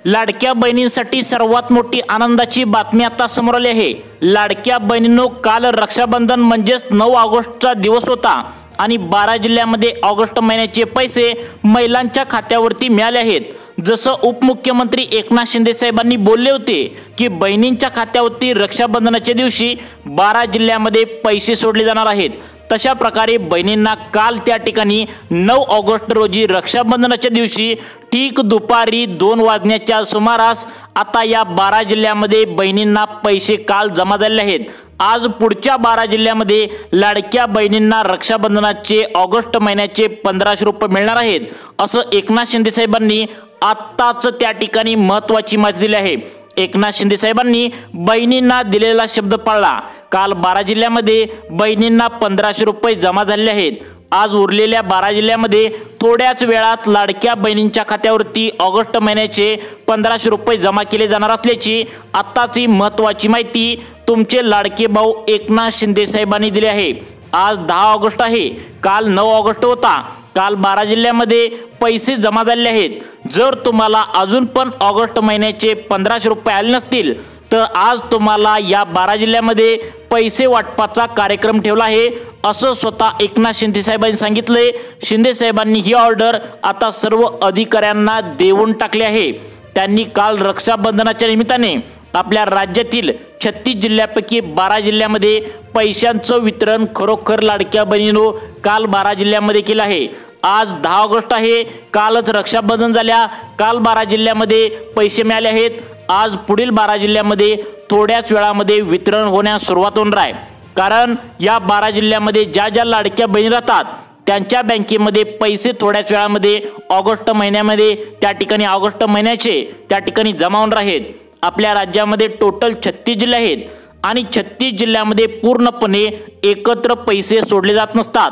लाडक्या बहिणींसाठी सर्वात मोठी आनंदाची बातमी आता समोर आली आहे। लाडक्या बहिणींनो, काल रक्षाबंधन म्हणजेच 9 ऑगस्टचा दिवस होता आणि 12 जिल्ह्यांमध्ये ऑगस्ट महिन्याचे पैसे महिलांच्या खात्यावरती मिळाले आहेत। जसं उपमुख्यमंत्री एकनाथ शिंदे साहेबांनी बोलले होते की बहिणींच्या खात्यावरती रक्षाबंधनाच्या दिवशी 12 जिल्ह्यांमध्ये पैसे सोडले जाणार आहेत, तशा प्रकारे बहिणींना काल त्या ठिकाणी 9 ऑगस्ट रोजी रक्षाबंधनाच्या दिवशी ठीक दुपारी 2 वाजण्याच्या सुमारास आता या 12 जिल्ह्यांमध्ये बहिणींना पैसे काल जमा झाले आहेत। आज पुढच्या 12 जिल्ह्यांमध्ये लाडक्या बहिणींना रक्षाबंधनाचे ऑगस्ट महिन्याचे 1500 रुपये मिळणार आहेत, असं एकनाथ शिंदे साहेबांनी आत्ताच त्या ठिकाणी महत्त्वाची माहिती दिली आहे। एकनाथ शिंदे साहेबांनी बहिणींना दिलेला शब्द पाळला। काल 12 जिल्ह्यांमध्ये बहिणींना 1500 रुपये जमा झाले आहेत। आज उरलेल्या 12 जिल्ह्यांमध्ये थोड्याच वेळात लाडक्या बहिणींच्या खात्यावरती ऑगस्ट महिन्याचे 1500 रुपये जमा केले जाणार असल्याची आत्ताची महत्त्वाची माहिती तुमचे लाडके भाऊ एकनाथ शिंदे साहेबांनी दिली आहे। आज 10 ऑगस्ट आहे, काल 9 ऑगस्ट होता। काल 12 जिल्ह्यांमध्ये पैसे जमा झाले आहेत। जर तुम्हाला अजून पण ऑगस्ट महिन्याचे 1500 रुपये आले नसतील तर आज तुम्हाला या 12 जिल्ह्यांमध्ये पैसे वाटपाचा कार्यक्रम ठेवला आहे, असं स्वतः एकनाथ शिंदे साहेबांनी सांगितले। शिंदे साहेबांनी ही ऑर्डर आता सर्व अधिकाऱ्यांना देऊन टाकली आहे। त्यांनी काल रक्षाबंधनाच्या निमित्ताने आपल्या राज्यातील 36 जिल्ह्यांपैकी 12 जिल्ह्यांमध्ये पैशांचं वितरण खरोखर लाडक्या बहिणींनो काल 12 जिल्ह्यांमध्ये केलं आहे। आज 10 ऑगस्ट आहे, कालच रक्षाबंधन झाल्या, काल 12 जिल्ह्यांमध्ये पैसे मिळाले आहेत। आज पुढील 12 जिल्ह्यांमध्ये थोड्याच वेळामध्ये वितरण होण्यास सुरुवात होणार आहे, कारण या 12 जिल्ह्यांमध्ये ज्या ज्या लाडक्या बहिणी राहतात त्यांच्या बँकेमध्ये पैसे थोड्याच वेळामध्ये ऑगस्ट महिन्यामध्ये त्या ठिकाणी ऑगस्ट महिन्याचे त्या ठिकाणी जमा होणार आहेत। आपल्या राज्यामध्ये टोटल 36 जिल्हे आहेत आणि 36 जिल्ह्यांमध्ये पूर्णपणे एकत्र पैसे सोडले जात नसतात।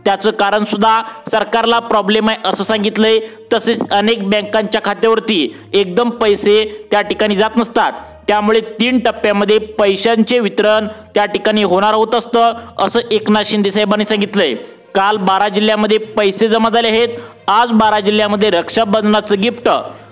त्याचं कारण सुद्धा सरकारला प्रॉब्लेम आहे असं सांगितलंय। तसेच अनेक बँकांच्या खात्यावरती एकदम पैसे त्या ठिकाणी जात नसतात, त्यामुळे 3 टप्प्यामध्ये पैशांचे वितरण त्या ठिकाणी होणार होत असतं, असं एकनाथ शिंदे साहेबांनी सांगितलंय। काल 12 जिल्ह्यांमध्ये पैसे जमा झाले आहेत। आज 12 जिल्ह्यांमध्ये रक्षाबंधनाचं गिफ्ट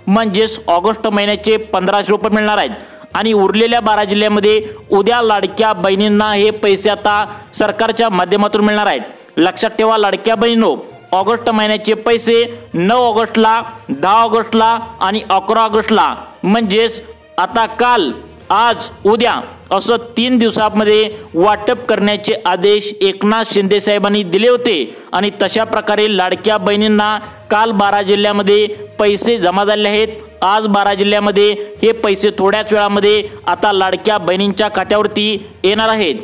म्हणजेच ऑगस्ट महिन्याचे 1500 रुपये मिळणार आहेत आणि उरलेल्या 12 जिल्ह्यांमध्ये उद्या लाडक्या बहिणींना हे पैसे आता सरकारच्या माध्यमातून मिळणार आहेत। लक्षात ठेवा लाडक्या बहिणींनो, ऑगस्ट महिन्याचे पैसे 9 ऑगस्टला, 10 ऑगस्टला आणि 11 ऑगस्टला म्हणजेच आता काल, आज, उद्या असं 3 दिवसांमध्ये वाटप करण्याचे आदेश एकनाथ शिंदे साहेबांनी दिले होते आणि तशा प्रकारे लाडक्या बहिणींना काल 12 जिल्ह्यांमध्ये पैसे जमा झाले आहेत। आज 12 जिल्ह्यांमध्ये हे पैसे थोड्याच वेळामध्ये आता लाडक्या बहिणींच्या खात्यावरती येणार आहेत।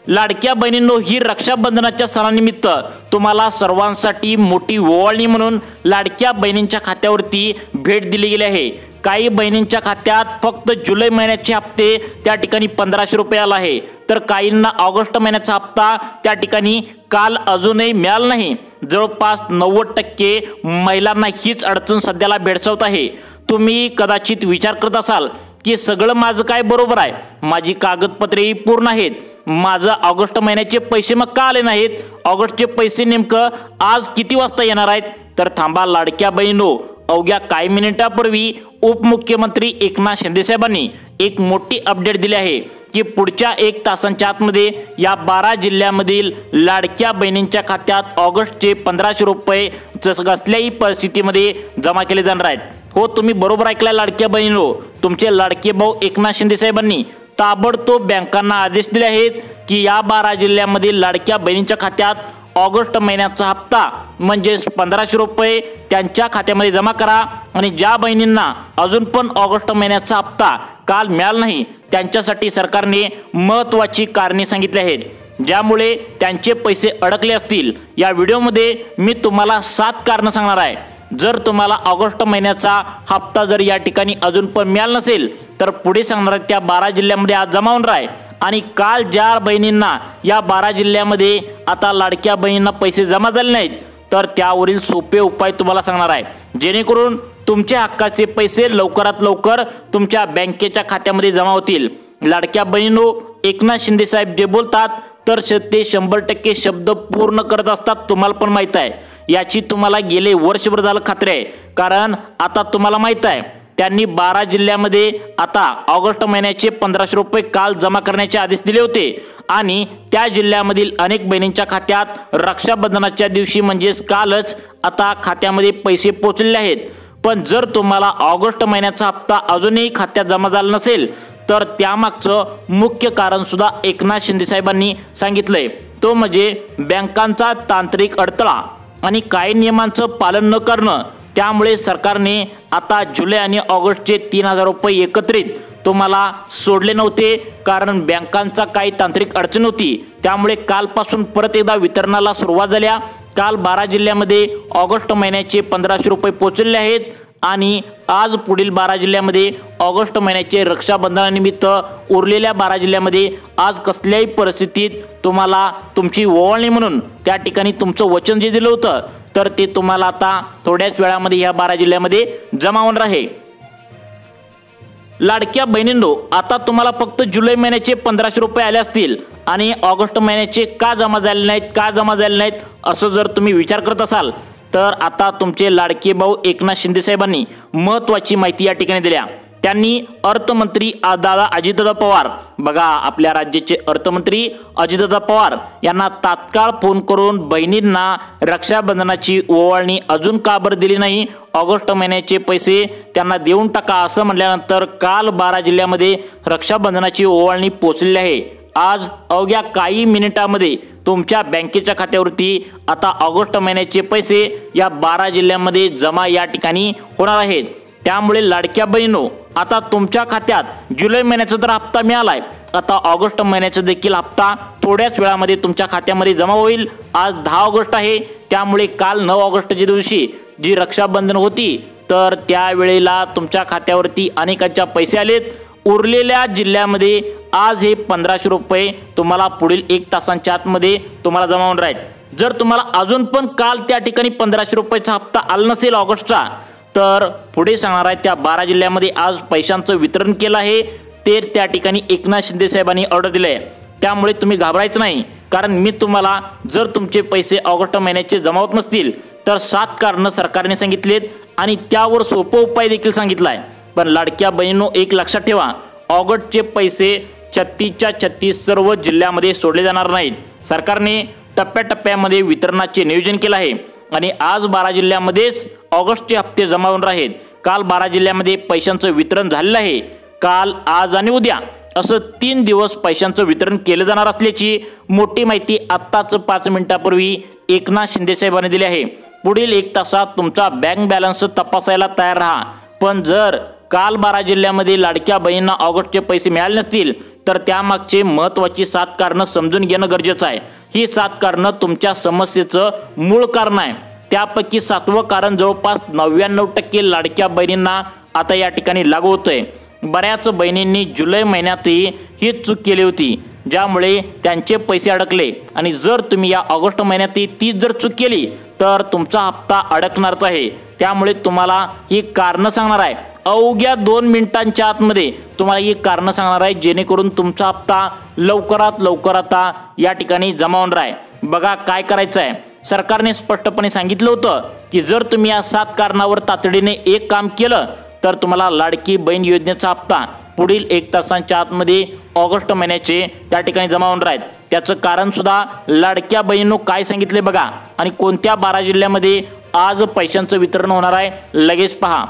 लाडक्या बहिणींनो, ही रक्षाबंधनाच्या सणानिमित्त तुम्हाला सर्वांसाठी मोठी ओवाळणी म्हणून लाडक्या बहिणींच्या खात्यावरती भेट दिली गेली आहे। काही बहिणींच्या खात्यात फक्त जुलै महिन्याचे हप्ते त्या ठिकाणी 1500 रुपये आला आहे, तर काहींना ऑगस्ट महिन्याचा हप्ता त्या ठिकाणी काल अजूनही मिळाला नाही। जवळपास 90% महिलांना हीच अडचण सध्याला भेडसावत आहे। तुम्ही कदाचित विचार करत असाल की सगळं माझं काय बरोबर आहे, माझी कागदपत्रेही पूर्ण आहेत, माझं ऑगस्ट महिन्याचे पैसे मग का आले नाहीत, ऑगस्टचे पैसे नेमकं आज किती वाजता येणार आहेत? तर थांबा लाडक्या बहिणींनो, अवघ्या काही मिनिटांपूर्वी उपमुख्यमंत्री एकनाथ शिंदे साहेबांनी एक मोठी अपडेट दिली आहे की पुढच्या 1 तासांच्या आतमध्ये या 12 जिल्ह्यांमधील लाडक्या बहिणींच्या खात्यात ऑगस्टचे 1500 रुपये कसल्याही परिस्थितीमध्ये जमा केले जाणार आहेत। हो, तुम्ही बरोबर ऐकलाय लाडक्या बहिणींनो, तुमचे लाडके भाऊ एकनाथ शिंदे साहेबांनी ताबडतोब बँकांना आदेश दिले आहेत की या 12 जिल्ह्यांमधील लाडक्या बहिणींच्या खात्यात ऑगस्ट महिन्याचा हप्ता म्हणजेच 1500 रुपये त्यांच्या खात्यामध्ये जमा करा आणि ज्या बहिणींना अजून पण ऑगस्ट महिन्याचा हप्ता काल मिळाला नाही त्यांच्यासाठी सरकारने महत्त्वाची कारणे सांगितली आहेत, ज्यामुळे त्यांचे पैसे अडकले असतील। या व्हिडिओमध्ये मी तुम्हाला 7 कारणं सांगणार आहे। जर तुम्हाला ऑगस्ट महिन्याचा हप्ता जर या ठिकाणी अजून पण मिळाला नसेल तर पुढे सांगणार त्या 12 जिल्ह्यांमध्ये आज जमा होणार आहे आणि काल ज्या बहिणींना या 12 जिल्ह्यांमध्ये आता लाडक्या बहिणींना पैसे जमा झाले नाहीत तर त्यावरील सोपे उपाय तुम्हाला सांगणार आहे, जेणेकरून तुमच्या हक्काचे पैसे लवकरात लवकर तुमच्या बँकेच्या खात्यामध्ये जमा होतील। लाडक्या बहिणींनो, एकनाथ शिंदे साहेब जे बोलतात तर ते 100% शब्द पूर्ण करत असतात, तुम्हाला पण माहित आहे। याची तुम्हाला गेले वर्षभर झालं खात्री आहे, कारण आता तुम्हाला माहित आहे त्यांनी 12 जिल्ह्यामध्ये आता ऑगस्ट महिन्याचे 1500 रुपये काल जमा करण्याचे आदेश दिले होते आणि त्या जिल्ह्यामधील अनेक बहिणींच्या खात्यात रक्षाबंधनाच्या दिवशी म्हणजेच कालच आता खात्यामध्ये पैसे पोहोचलेले आहेत। पण जर तुम्हाला ऑगस्ट महिन्याचा हप्ता अजूनही खात्यात जमा झाला नसेल तर त्यामागचं मुख्य कारण सुद्धा एकनाथ शिंदे साहेबांनी सांगितलंय, तो म्हणजे बँकांचा तांत्रिक अडथळा आणि काही नियमांचं पालन न करणं। त्यामुळे सरकारने आता जुलै आणि ऑगस्टचे 3000 रुपये एकत्रित तुम्हाला सोडले नव्हते, कारण बँकांचा काही तांत्रिक अडचण होती। त्यामुळे कालपासून परत एकदा वितरणाला सुरुवात झाल्या। काल 12 जिल्ह्यामध्ये ऑगस्ट महिन्याचे 1500 रुपये पोहोचलेले आहेत आणि आज पुढील 12 जिल्ह्यामध्ये ऑगस्ट महिन्याचे रक्षाबंधनानिमित्त उरलेल्या 12 जिल्ह्यामध्ये आज कसल्याही परिस्थितीत तुम्हाला तुमची ओवाळणी म्हणून त्या ठिकाणी तुमचं वचन जे दिलं होतं तर ते तुम्हाला आता थोड्याच वेळामध्ये या 12 जिल्ह्यामध्ये जमा होणार आहे। लाडक्या बहिणींनो, आता तुम्हाला फक्त जुलै महिन्याचे 1500 रुपये आले असतील आणि ऑगस्ट महिन्याचे का जमा झाले नाहीत असं जर तुम्ही विचार करत असाल तर आता तुमचे लाडके भाऊ एकनाथ शिंदे साहेबांनी महत्त्वाची माहिती या ठिकाणी दिल्या। त्यांनी अर्थमंत्री अजितदादा पवार, बघा आपल्या राज्याचे अर्थमंत्री अजितदादा पवार यांना तात्काळ फोन करून बहिणींना रक्षाबंधनाची ओवाळणी अजून का बरं दिली नाही, ऑगस्ट महिन्याचे पैसे त्यांना देऊन टाका असं म्हटल्यानंतर काल 12 जिल्ह्यामध्ये रक्षाबंधनाची ओवाळणी पोहोचलेली आहे। आज अवघ्या काही मिनिटांमध्ये तुमच्या बँकेच्या खात्यावरती आता ऑगस्ट महिन्याचे पैसे या 12 जिल्ह्यांमध्ये जमा या ठिकाणी होणार आहेत। त्यामुळे लाडक्या बहिणींनो, आता तुमच्या खात्यात जुलै महिन्याचा तर हप्ता मिळालाय, आता ऑगस्ट महिन्याचा देखील हप्ता थोड्याच वेळामध्ये तुमच्या खात्यामध्ये जमा होईल। आज 10 ऑगस्ट आहे, त्यामुळे काल 9 ऑगस्टच्या दिवशी जी रक्षाबंधन होती तर त्यावेळेला तुमच्या खात्यावरती अनेकांच्या पैसे आलेत। उरलेल्या जिल्ह्यामध्ये आज हे 1500 रुपये तुम्हाला पुढील 1 तासांच्या आतमध्ये तुम्हाला जमा होणार आहेत। जर तुम्हाला अजून पण काल त्या ठिकाणी 1500 रुपयाचा हप्ता आला नसेल ऑगस्टचा तर पुढे सांगणार आहे त्या 12 जिल्ह्यामध्ये आज पैशांचं वितरण केलं आहे ते त्या ठिकाणी एकनाथ शिंदे साहेबांनी ऑर्डर दिली आहे। त्यामुळे तुम्ही घाबरायचं नाही, कारण मी तुम्हाला जर तुमचे पैसे ऑगस्ट महिन्याचे जमा होत नसतील तर 7 कारणं सरकारने सांगितलेत आणि त्यावर सोपा उपाय देखील सांगितला आहे। पण लाडक्या बहिणींनो, एक लक्षात ठेवा, ऑगस्टचे पैसे 36च्या 36 सर्व जिल्ह्यामध्ये सोडले जाणार नाहीत। सरकारने टप्प्याटप्प्यामध्ये वितरणाचे नियोजन केलं आहे आणि आज 12 जिल्ह्यामध्येच ऑगस्टचे हप्ते जमा होणार आहेत। काल 12 जिल्ह्यामध्ये पैशांचं वितरण झालेलं आहे। काल, आज आणि उद्या असं 3 दिवस पैशांचं वितरण केलं जाणार असल्याची मोठी माहिती आत्ताच 5 मिनिटांपूर्वी एकनाथ शिंदे साहेबांनी दिली आहे। पुढील 1 तासात तुमचा बँक बॅलन्स तपासायला तयार राहा। पण जर काल 12 जिल्ह्यामध्ये लाडक्या बहिणींना ऑगस्टचे पैसे मिळाले नसतील तर त्यामागचे महत्त्वाची 7 कारणं समजून घेणं गरजेचं आहे। ही 7 कारणं तुमच्या समस्येचं मूळ कारण आहे। त्यापैकी 7वं कारण जवळपास 99% लाडक्या बहिणींना आता या ठिकाणी लागू होतंय। बऱ्याच बहिणींनी जुलै महिन्यातही ही चूक केली होती, ज्यामुळे त्यांचे पैसे अडकले आणि जर तुम्ही या ऑगस्ट महिन्यातही तीच जर चूक केली तर तुमचा हप्ता अडकणारच आहे। त्यामुळे तुम्हाला ही कारणं सांगणार आहे, अवघ्या 2 मिनिटांच्या आतमध्ये तुम्हाला ही कारणं सांगणार आहे, जेणेकरून तुमचा हप्ता लवकरात लवकर आता या ठिकाणी जमा होणार आहे। बघा काय करायचं आहे, सरकारने स्पष्टपणे सांगितलं होतं की जर तुम्ही या 7 कारणावर तातडीने एक काम केलं तर तुम्हाला लाडकी बहीण योजनेचा हप्ता पुढील 1 तासांच्या आतमध्ये ऑगस्ट महिन्याचे त्या ठिकाणी जमा होणार आहेत। त्याचं कारण सुद्धा लाडक्या बहिणींनो काय सांगितले बघा आणि कोणत्या 12 जिल्ह्यामध्ये आज पैशांचं वितरण होणार आहे लगेच पहा।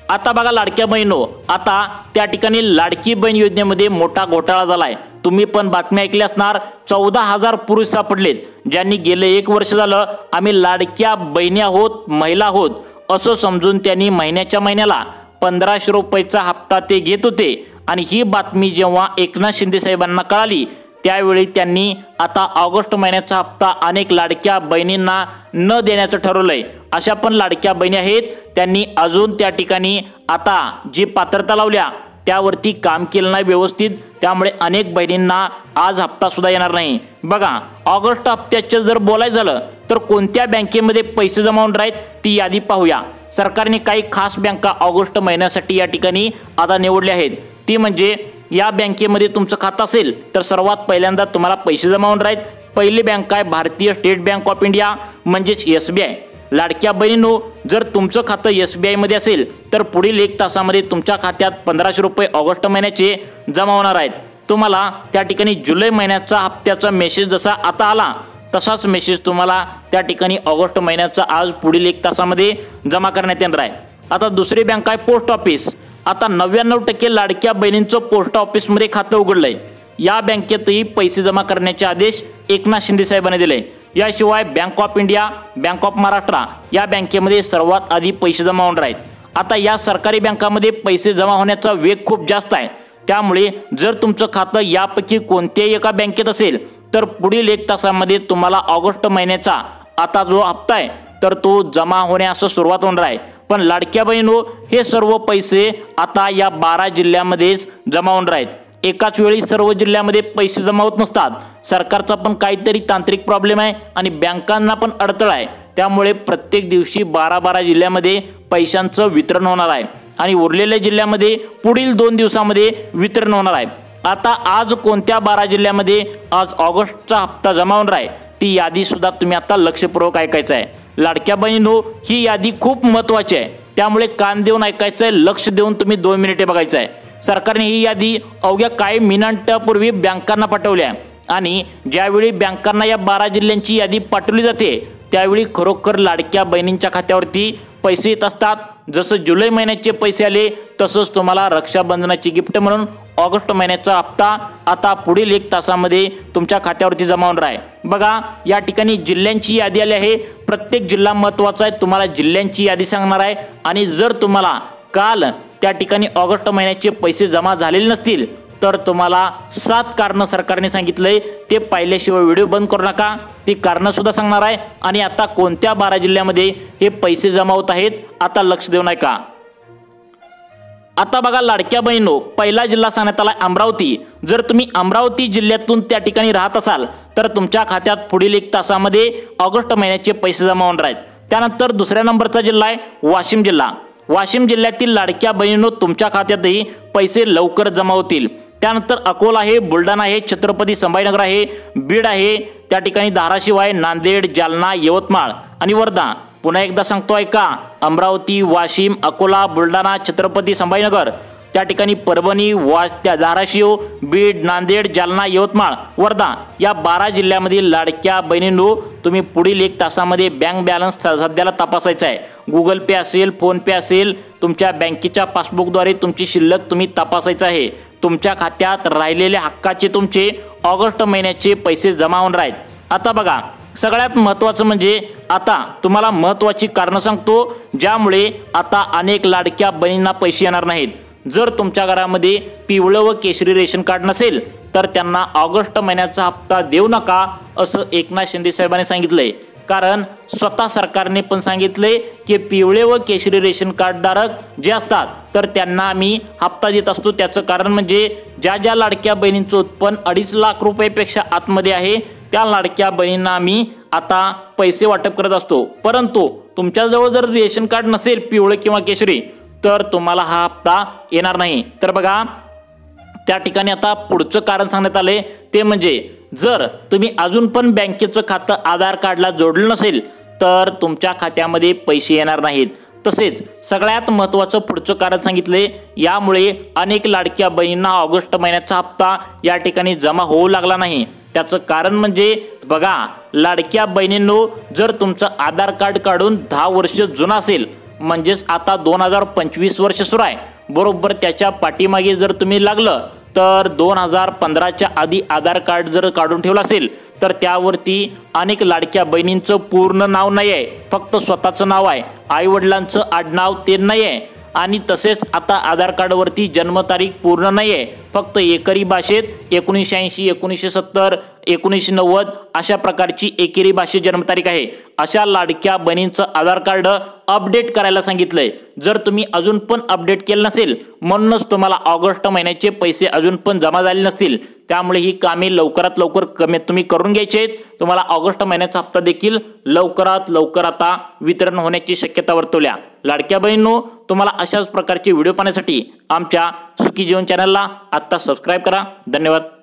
आता बघा लाडक्या बहिणींनो, आता त्या ठिकाणी लाडकी बहीण योजनेमध्ये मोठा घोटाळा झालाय। तुम्ही पण बातम्या ऐकल्या असणार, 14,000 पुरुष सापडलेत ज्यांनी गेले 1 वर्ष झालं आम्ही लाडक्या बहिणी आहोत, महिला आहोत असं समजून त्यांनी महिन्याच्या महिन्याला 1500 रुपयाचा हप्ता ते घेत होते आणि ही बातमी जेव्हा एकनाथ शिंदे साहेबांना कळाली त्यावेळी त्यांनी आता ऑगस्ट महिन्याचा हप्ता अनेक लाडक्या बहिणींना न देण्याचं ठरवलंय। अशा पण लाडक्या बहिणी आहेत, त्यांनी अजून त्या ठिकाणी आता जी पात्रता लावल्या त्यावरती काम केलं नाही व्यवस्थित, त्यामुळे अनेक बहिणींना आज हप्ता सुद्धा येणार नाही। बघा ऑगस्ट हप्त्याचं जर बोलायचं झालं तर कोणत्या बँकेमध्ये पैसे जमा होणार आहेत ती यादी पाहूया। सरकारने काही खास बँका ऑगस्ट महिन्यासाठी या ठिकाणी आता निवडल्या आहेत, ती म्हणजे या बँकेमध्ये तुमचं खातं असेल तर सर्वात पहिल्यांदा तुम्हाला पैसे जमा होणार आहेत पहिली बँक आहे भारतीय स्टेट बँक ऑफ इंडिया म्हणजेच SBI। लाडक्या बहिणींनो, जर तुमचं खातं SBI मध्ये असेल तर पुढील 1 तासामध्ये तुमच्या खात्यात 1500 रुपये ऑगस्ट महिन्याचे जमा होणार आहेत। तुम्हाला त्या ठिकाणी जुलै महिन्याचा हप्त्याचा मेसेज जसा आता आला तसाच मेसेज तुम्हाला त्या ठिकाणी ऑगस्ट महिन्याचा आज पुढील 1 तासामध्ये जमा करण्यात येणार आहे। आता दुसरी बँक आहे पोस्ट ऑफिस। आता 99% लाडक्या बहिणींचं पोस्ट ऑफिसमध्ये खातं उघडलंय। या बँकेतही पैसे जमा करण्याचे आदेश एकनाथ शिंदे साहेबांनी दिले। याशिवाय bank of India, bank of Maharashtra या बँकेमध्ये सर्वात आधी पैसे जमा होणार आहेत। आता या सरकारी बँकांमध्ये पैसे जमा होण्याचा वेग खूप जास्त आहे, त्यामुळे जर तुमचं खातं यापैकी कोणत्याही एका बँकेत असेल तर पुढील 1 तासामध्ये तुम्हाला ऑगस्ट महिन्याचा आता जो हप्ता आहे तर तो जमा होण्यास सुरुवात होणार आहे। पण लाडक्या बहिणींनो, हे सर्व पैसे आता या 12 जिल्ह्यामध्येच जमा होणार आहेत। एकाच वेळी सर्व जिल्ह्यामध्ये पैसे जमा होत नसतात। सरकारचा पण काहीतरी तांत्रिक प्रॉब्लेम आहे आणि बँकांना पण अडथळा आहे, त्यामुळे प्रत्येक दिवशी 12 जिल्ह्यामध्ये पैशांचं वितरण होणार आहे आणि उरलेल्या जिल्ह्यामध्ये पुढील 2 दिवसामध्ये वितरण होणार आहे। आता आज कोणत्या 12 जिल्ह्यामध्ये आज ऑगस्टचा हप्ता जमा होणार आहे ती यादी सुद्धा तुम्ही आता लक्षपूर्वक ऐकायचं आहे। लाडक्या बहिणींनो, ही यादी खूप महत्त्वाची आहे, त्यामुळे कान देऊन ऐकायचं आहे, लक्ष देऊन तुम्ही 2 मिनिटे बघायचं आहे। सरकारने ही यादी अवघ्या काही मिनिटांपूर्वी बँकांना पाठवली आहे आणि ज्यावेळी बँकांना या 12 जिल्ह्यांची यादी पाठवली जाते त्यावेळी खरोखर लाडक्या बहिणींच्या खात्यावरती पैसे येत असतात। जसं जुलै महिन्याचे पैसे आले तसंच तुम्हाला रक्षाबंधनाची गिफ्ट म्हणून ऑगस्ट महिन्याचा हप्ता आता पुढील 1 तासामध्ये तुमच्या खात्यावरती जमा होणार आहे। बघा, या ठिकाणी जिल्ह्यांची यादी आली आहे। प्रत्येक जिल्हा महत्त्वाचा आहे, तुम्हाला जिल्ह्यांची यादी सांगणार आहे आणि जर तुम्हाला काल त्या ठिकाणी ऑगस्ट महिन्याचे पैसे जमा झालेले नसतील तर तुम्हाला 7 कारण सरकारने सांगितलंय, ते पाहिल्याशिवाय व्हिडिओ बंद करू नका। ती कारण सुद्धा सांगणार आहे आणि आता कोणत्या 12 जिल्ह्यामध्ये हे पैसे जमा होत आहेत आता लक्ष देऊ नका। आता बघा लाडक्या बहिणींनो, पहिला जिल्हा सांगण्यात आला अमरावती। जर तुम्ही अमरावती जिल्ह्यातून त्या ठिकाणी राहत असाल तर तुमच्या खात्यात पुढील 1 तासामध्ये ऑगस्ट महिन्याचे पैसे जमा होणार आहेत। त्यानंतर दुसऱ्या नंबरचा जिल्हा आहे वाशिम जिल्हा। वाशिम जिल्ह्यातील लाडक्या बहिणींनो, तुमच्या खात्यातही पैसे लवकर जमा होतील। त्यानंतर अकोला आहे, बुलढाणा आहे, छत्रपती संभाजीनगर आहे, बीड आहे, त्या ठिकाणी धाराशिव आहे, नांदेड, जालना, यवतमाळ आणि वर्धा। पुन्हा एकदा सांगतोय का, अमरावती, वाशिम, अकोला, बुलढाणा, छत्रपती संभाजीनगर, त्या ठिकाणी परभणी, धाराशिव, बीड, नांदेड, जालना, यवतमाळ, वर्धा या 12 जिल्ह्यामधील लाडक्या बहिणींनो, तुम्ही पुढील 1 तासामध्ये बँक बॅलन्स सध्याला तपासायचा आहे। गुगल पे असेल, फोन पे असेल, तुमच्या बँकेच्या पासबुकद्वारे तुमची शिल्लक तुम्ही तपासायचं आहे। तुमच्या खात्यात राहिलेले हक्काचे तुमचे ऑगस्ट महिन्याचे पैसे जमा होणार आहेत। आता बघा, सगळ्यात महत्त्वाचं म्हणजे आता तुम्हाला महत्त्वाची कारणं सांगतो ज्यामुळे आता अनेक लाडक्या बहिणींना पैसे येणार नाहीत। जर तुमच्या घरामध्ये पिवळं व केशरी रेशन कार्ड नसेल तर त्यांना ऑगस्ट महिन्याचा हप्ता देऊ नका असं एकनाथ शिंदे साहेबांनी सांगितलंय। कारण स्वतः सरकारने पण सांगितले की पिवळे व केशरी रेशन कार्ड धारक जे असतात तर त्यांना आम्ही हप्ता देत असतो। त्याचं कारण म्हणजे ज्या ज्या लाडक्या बहिणींचं उत्पन्न 2.5 लाख रुपयापेक्षा आतमध्ये आहे त्या लाडक्या बहिणींना आम्ही आता पैसे वाटप करत असतो। परंतु तुमच्याजवळ जर रेशन कार्ड नसेल पिवळे किंवा केशरी तर तुम्हाला हा हप्ता येणार नाही। तर बघा, त्या ठिकाणी आता पुढचं कारण सांगण्यात आले ते म्हणजे जर तुम्ही अजून पण बँकेचं खातं आधार कार्डला जोडलं नसेल तर तुमच्या खात्यामध्ये पैसे येणार नाहीत। तसेच सगळ्यात महत्त्वाचं पुढचं कारण सांगितले, यामुळे अनेक लाडक्या बहिणींना ऑगस्ट महिन्याचा हप्ता या ठिकाणी जमा होऊ लागला नाही। त्याचं कारण म्हणजे बघा, लाडक्या बहिणींनो, जर तुमचं आधार कार्ड काढून 10 वर्ष जुनं असेल म्हणजेच आता 2025 वर्ष सुरू आहे, बरोबर त्याच्या पाठीमागे जर तुम्ही लागलं तर 2015च्या आधी आधार कार्ड जर काढून ठेवलं असेल तर त्यावरती अनेक लाडक्या बहिणींचं पूर्ण नाव नाही आहे, फक्त स्वतःचं नाव आहे, आई वडिलांचं आडनाव ते नाही आहे आणि तसेच आता आधार कार्डवरती जन्मतारीख पूर्ण नाही आहे, फक्त एकेरी भाषेत 1980, 1970, 1990 अशा प्रकारची एकेरी भाषेत जन्मतारीख आहे। अशा लाडक्या बहिणींचं आधार कार्ड अपडेट करायला सांगितलंय। जर तुम्ही अजून पण अपडेट केलं नसेल म्हणूनच तुम्हाला ऑगस्ट महिन्याचे पैसे अजून पण जमा झाले नसतील, त्यामुळे ही कामे लवकरात लवकर तुम्ही करून घ्यायची आहेत। तुम्हाला ऑगस्ट महिन्याचा हप्ता देखील लवकरात लवकर आता वितरण होण्याची शक्यता वर्तवल्या। लाडक्या बहिणींनो, तुम्हाला अशाच प्रकारचे व्हिडिओ पाहण्यासाठी आमच्या सुखी जीवन चॅनलला आता सबस्क्राइब करा। धन्यवाद।